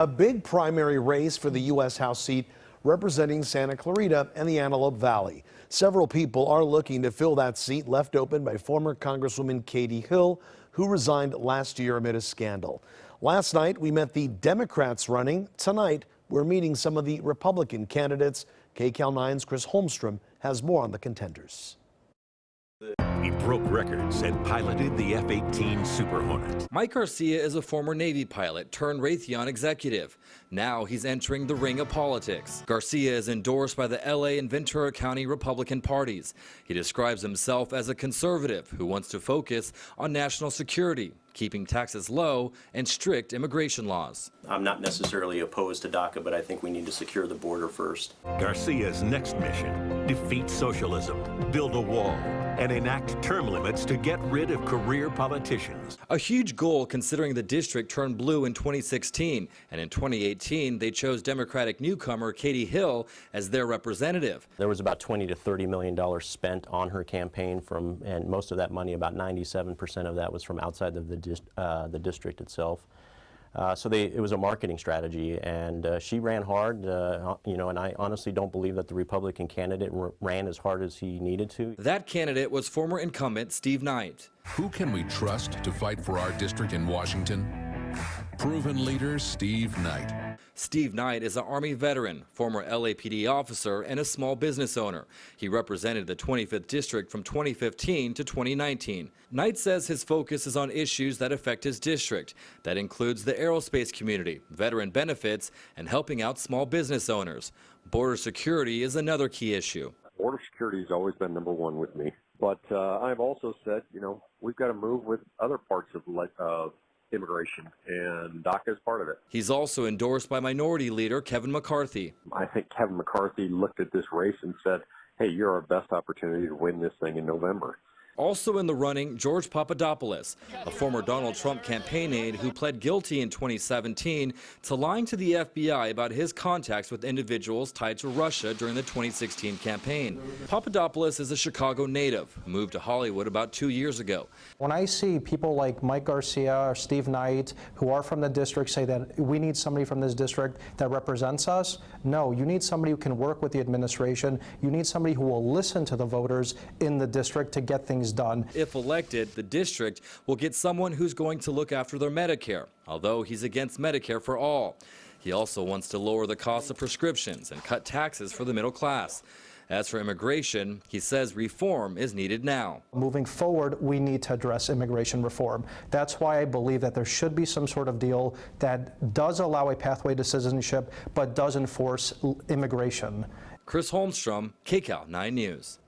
A big primary race for the U.S. House seat representing Santa Clarita and the Antelope Valley. Several people are looking to fill that seat left open by former Congresswoman Katie Hill, who resigned last year amid a scandal. Last night, we met the Democrats running. Tonight, we're meeting some of the Republican candidates. KCAL 9's Chris Holmstrom has more on the contenders. He broke records and piloted the F-18 Super Hornet. Mike Garcia is a former Navy pilot turned Raytheon executive. Now he's entering the ring of politics. Garcia is endorsed by the LA and Ventura County Republican parties. He describes himself as a conservative who wants to focus on national security, keeping taxes low, and strict immigration laws. I'm not necessarily opposed to DACA, but I think we need to secure the border first. Garcia's next mission: defeat socialism, build a wall, and enact term limits to get rid of career politicians. A huge goal considering the district turned blue in 2016, and in 2018 they chose Democratic newcomer Katie Hill as their representative. There was about $20 to $30 million spent on her campaign, and most of that money, about 97% of that, was from outside of the district itself. It was a marketing strategy, and she ran hard, and I honestly don't believe that the Republican candidate ran as hard as he needed to. That candidate was former incumbent Steve Knight. Who can we trust to fight for our district in Washington? Proven leader Steve Knight. Steve Knight is an Army veteran, former LAPD officer, and a small business owner. He represented the 25th District from 2015 to 2019. Knight says his focus is on issues that affect his district. That includes the aerospace community, veteran benefits, and helping out small business owners. Border security is another key issue. Border security has always been number one with me. But I've also said, we've got to move with other parts of immigration, and DACA is part of it. He's also endorsed by Minority Leader Kevin McCarthy. I think Kevin McCarthy looked at this race and said, hey, you're our best opportunity to win this thing in November. Also in the running, George Papadopoulos, a former Donald Trump campaign aide who pled guilty in 2017 to lying to the FBI about his contacts with individuals tied to Russia during the 2016 campaign. Papadopoulos is a Chicago native who moved to Hollywood about 2 years ago. When I see people like Mike Garcia or Steve Knight, who are from the district, say that we need somebody from this district that represents us, no, you need somebody who can work with the administration. You need somebody who will listen to the voters in the district to get things done. If elected, the district will get someone who's going to look after their Medicare, although he's against Medicare for all. He also wants to lower the cost of prescriptions and cut taxes for the middle class. As for immigration, he says reform is needed now. Moving forward, we need to address immigration reform. That's why I believe that there should be some sort of deal that does allow a pathway to citizenship, but does enforce immigration. Chris Holmstrom, KCAL 9 News.